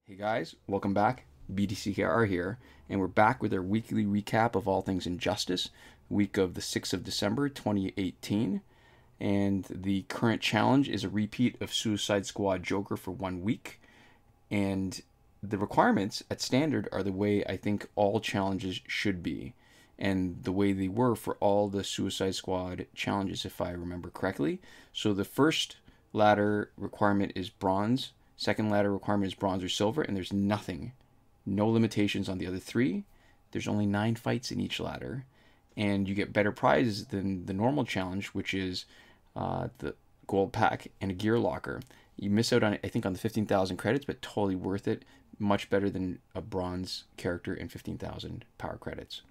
Hey guys, welcome back. BDCKR here, and we're back with our weekly recap of all things Injustice, week of the 6th of December 2018. And the current challenge is a repeat of Suicide Squad Joker for 1 week. And the requirements at standard are the way I think all challenges should be, and the way they were for all the Suicide Squad challenges, if I remember correctly. So the first ladder requirement is bronze. Second ladder requirement is bronze or silver, and there's nothing, no limitations on the other three. There's only 9 fights in each ladder, and you get better prizes than the normal challenge, which is the gold pack and a gear locker. You miss out on, I think, on the 15,000 credits, but totally worth it. Much better than a bronze character and 15,000 power credits.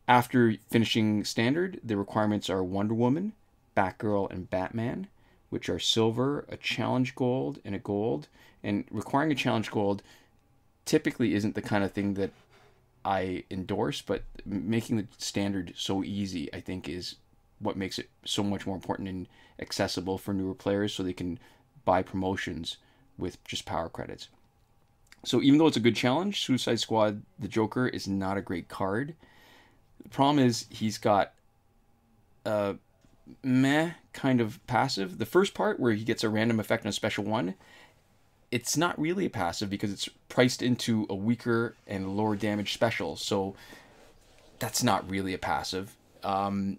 After finishing standard, the requirements are Wonder Woman, Batgirl, and Batman, which are silver, a challenge gold, and a gold. And requiring a challenge gold typically isn't the kind of thing that I endorse, but making the standard so easy, I think, is what makes it so much more important and accessible for newer players so they can buy promotions with just power credits. So even though it's a good challenge, Suicide Squad, the Joker, is not a great card. The problem is he's got a meh kind of passive. The first part where he gets a random effect on a special one, it's not really a passive because it's priced into a weaker and lower damage special, so that's not really a passive. And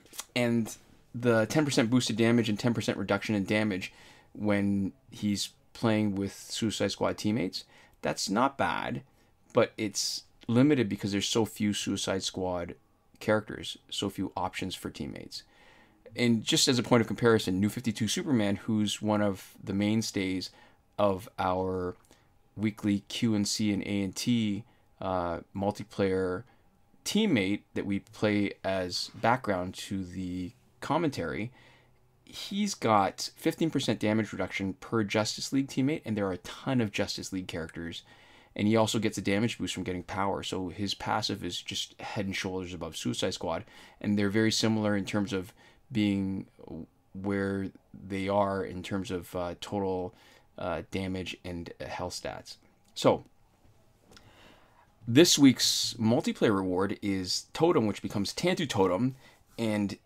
the 10% boosted damage and 10% reduction in damage when he's playing with Suicide Squad teammates, that's not bad, but it's limited because there's so few Suicide Squad characters, so few options for teammates. And just as a point of comparison, New 52 Superman, who's one of the mainstays of our weekly Q&C and A&T multiplayer teammate that we play as background to the commentary, he's got 15% damage reduction per Justice League teammate, and there are a ton of Justice League characters. And he also gets a damage boost from getting power, so his passive is just head and shoulders above Suicide Squad. And they're very similar in terms of being where they are in terms of total damage and health stats. So this week's multiplayer reward is Totem, which becomes Tantu Totem, and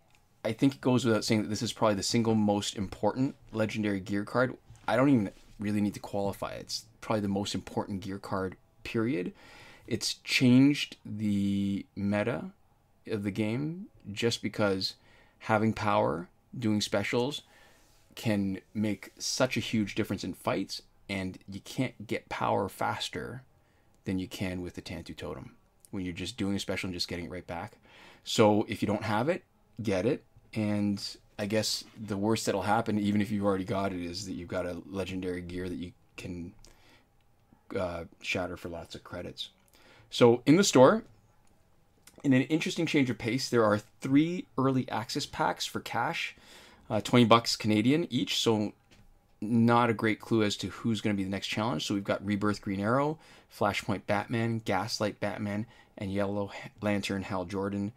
I think it goes without saying that this is probably the single most important legendary gear card. I don't even really need to qualify it. It's probably the most important gear card, period. It's changed the meta of the game just because having power, doing specials, can make such a huge difference in fights, and you can't get power faster than you can with the Tantu Totem when you're just doing a special and just getting it right back. So if you don't have it, get it, and I guess the worst that'll happen, even if you've already got it, is that you've got a legendary gear that you can shatter for lots of credits. So in the store, in an interesting change of pace, there are 3 early access packs for cash, $20 Canadian each, so not a great clue as to who's going to be the next challenge. So we've got Rebirth Green Arrow, Flashpoint Batman, Gaslight Batman, and Yellow Lantern Hal Jordan.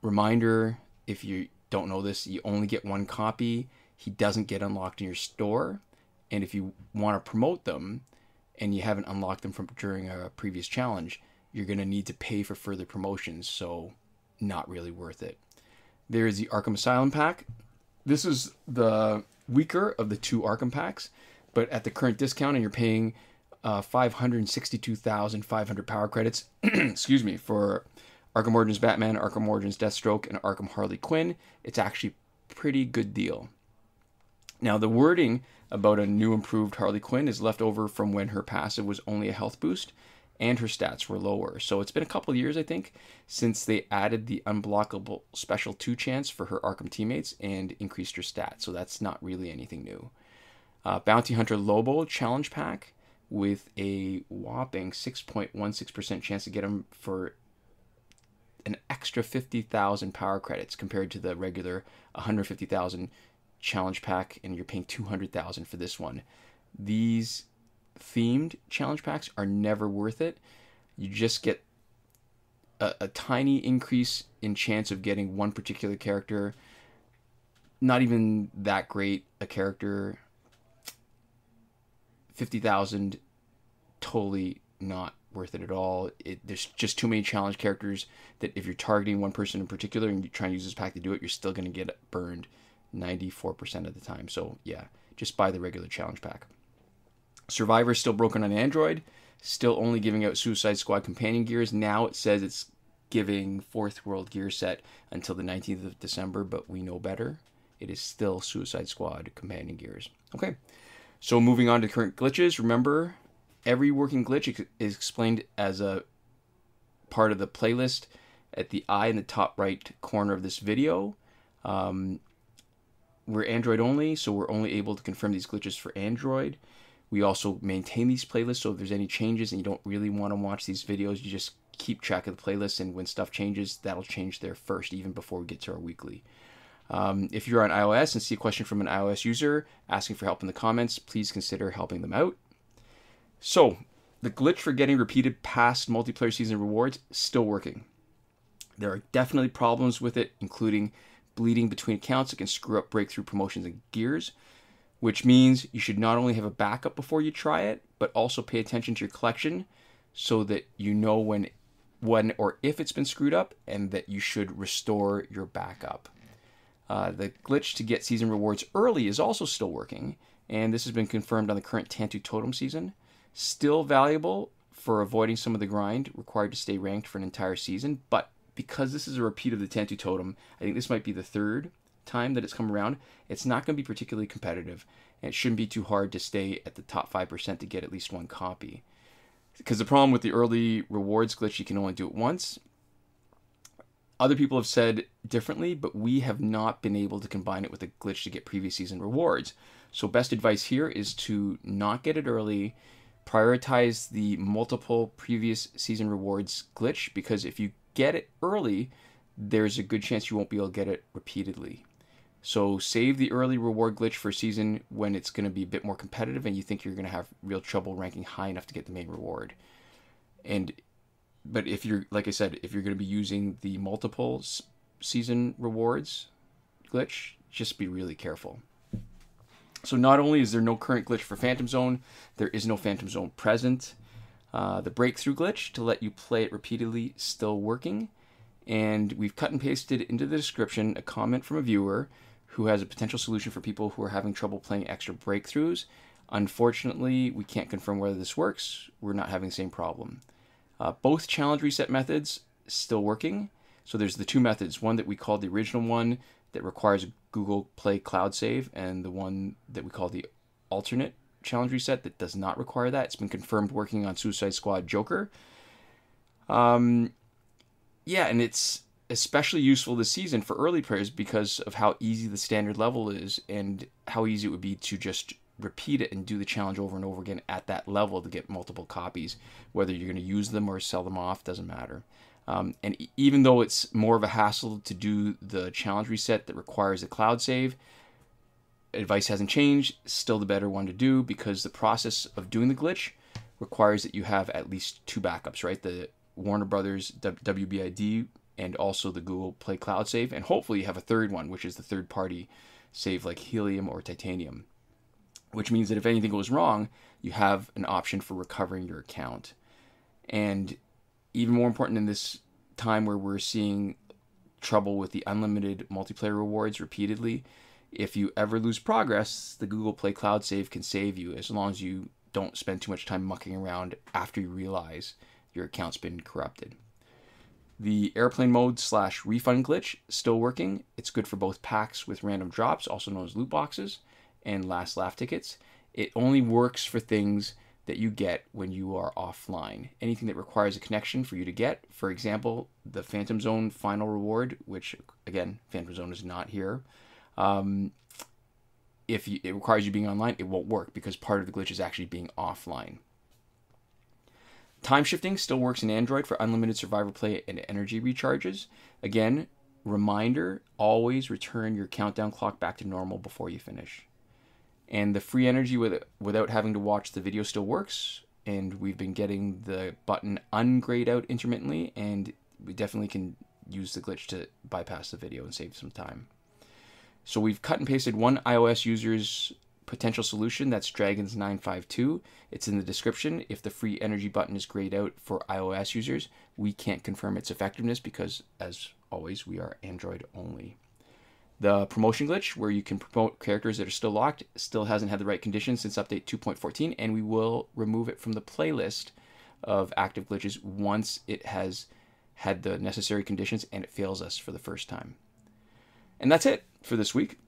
Reminder, if you don't know this, you only get 1 copy. He doesn't get unlocked in your store, and if you want to promote them and you haven't unlocked them from during a previous challenge, you're going to need to pay for further promotions, so not really worth it. There is the Arkham Asylum pack. This is the weaker of the 2 Arkham packs, but at the current discount, and you're paying 562,500 power credits, excuse me, for Arkham Origins Batman, Arkham Origins Deathstroke, and Arkham Harley Quinn. It's actually a pretty good deal. Now, the wording about a new improved Harley Quinn is left over from when her passive was only a health boost and her stats were lower. So it's been a couple of years, I think, since they added the unblockable special 2 chance for her Arkham teammates and increased her stats. So that's not really anything new. Bounty Hunter Lobo Challenge Pack with a whopping 6.16% chance to get him for an extra 50,000 power credits compared to the regular 150,000 challenge pack, and you're paying 200,000 for this one. These themed challenge packs are never worth it. You just get a tiny increase in chance of getting one particular character. Not even that great a character. 50,000 totally not worth it at all. There's just too many challenge characters that if you're targeting one person in particular and you try and use this pack to do it, you're still going to get burned 94% of the time. So yeah, just buy the regular challenge pack. Survivor is still broken on Android, still only giving out Suicide Squad companion gears. Now it says it's giving Fourth World gear set until the 19th of December, but we know better. It is still Suicide Squad companion gears. Okay, so moving on to current glitches. Remember, every working glitch is explained as a part of the playlist at the eye in the top right corner of this video. We're Android only, so we're only able to confirm these glitches for Android. We also maintain these playlists, so if there's any changes and you don't really want to watch these videos, you just keep track of the playlist, and when stuff changes, that'll change there first, even before we get to our weekly. If you're on iOS and see a question from an iOS user asking for help in the comments, please consider helping them out. So, the glitch for getting repeated past multiplayer season rewards is still working. There are definitely problems with it, including bleeding between accounts that can screw up breakthrough promotions and gears, which means you should not only have a backup before you try it, but also pay attention to your collection so that you know when or if it's been screwed up, and that you should restore your backup. The glitch to get season rewards early is also still working, and this has been confirmed on the current Tantu Totem season. Still valuable for avoiding some of the grind required to stay ranked for an entire season, but because this is a repeat of the Tantu Totem, I think this might be the third time that it's come around, it's not going to be particularly competitive, and it shouldn't be too hard to stay at the top 5% to get at least one copy. Because the problem with the early rewards glitch, you can only do it once. Other people have said differently, but we have not been able to combine it with a glitch to get previous season rewards. So best advice here is to not get it early, prioritize the multiple previous season rewards glitch, because if you get it early, there's a good chance you won't be able to get it repeatedly. So save the early reward glitch for a season when it's going to be a bit more competitive and you think you're going to have real trouble ranking high enough to get the main reward. But if you're, like I said, if you're going to be using the multiple season rewards glitch, just be really careful. So not only is there no current glitch for Phantom Zone, there is no Phantom Zone present. The breakthrough glitch to let you play it repeatedly is still working. And we've cut and pasted into the description a comment from a viewer who has a potential solution for people who are having trouble playing extra breakthroughs. Unfortunately, we can't confirm whether this works. We're not having the same problem. Both challenge reset methods still working. So there's the two methods, one that we call the original one that requires a Google Play Cloud save, and the one that we call the alternate challenge reset that does not require that. It's been confirmed working on Suicide Squad Joker. Yeah, and it's especially useful this season for early players because of how easy the standard level is and how easy it would be to just repeat it and do the challenge over and over again at that level to get multiple copies. Whether you're going to use them or sell them off doesn't matter. And even though it's more of a hassle to do the challenge reset that requires a cloud save, advice hasn't changed. Still the better one to do because the process of doing the glitch requires that you have at least two backups, right? The Warner Brothers WBID and also the Google Play Cloud save, and hopefully you have a third one, which is the third-party save like Helium or Titanium, which means that if anything goes wrong, you have an option for recovering your account. And even more important in this time where we're seeing trouble with the unlimited multiplayer rewards repeatedly, if you ever lose progress, the Google Play Cloud save can save you as long as you don't spend too much time mucking around after you realize your account's been corrupted. The airplane mode / refund glitch is still working. It's good for both packs with random drops, also known as loot boxes, and last laugh tickets. It only works for things that you get when you are offline. Anything that requires a connection for you to get, for example, the Phantom Zone final reward, which again, Phantom Zone is not here. If it requires you being online, it won't work because part of the glitch is actually being offline. Time shifting still works in Android for unlimited survivor play and energy recharges. Again, reminder, always return your countdown clock back to normal before you finish. And the free energy without having to watch the video still works. And we've been getting the button ungrayed out intermittently, and we definitely can use the glitch to bypass the video and save some time. So we've cut and pasted one iOS user's potential solution, that's Dragons952. It's in the description. If the free energy button is grayed out for iOS users, we can't confirm its effectiveness because, as always, we are Android only. The promotion glitch, where you can promote characters that are still locked, still hasn't had the right conditions since update 2.14, and we will remove it from the playlist of active glitches once it has had the necessary conditions and it fails us for the first time. And that's it for this week.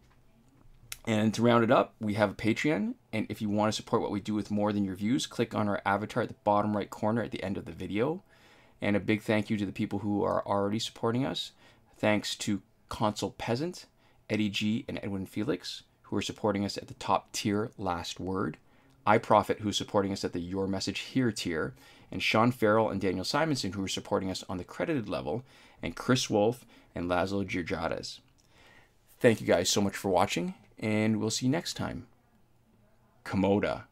And to round it up, we have a Patreon, and if you want to support what we do with more than your views, click on our avatar at the bottom right corner at the end of the video. And a big thank you to the people who are already supporting us. Thanks to Console Peasant, Eddie G, and Edwin Felix, who are supporting us at the top tier, Last Word. iProfit, who's supporting us at the Your Message Here tier, and Sean Farrell and Daniel Simonson, who are supporting us on the credited level, and Chris Wolf and Laszlo Girjades. Thank you guys so much for watching, and we'll see you next time. Komoda.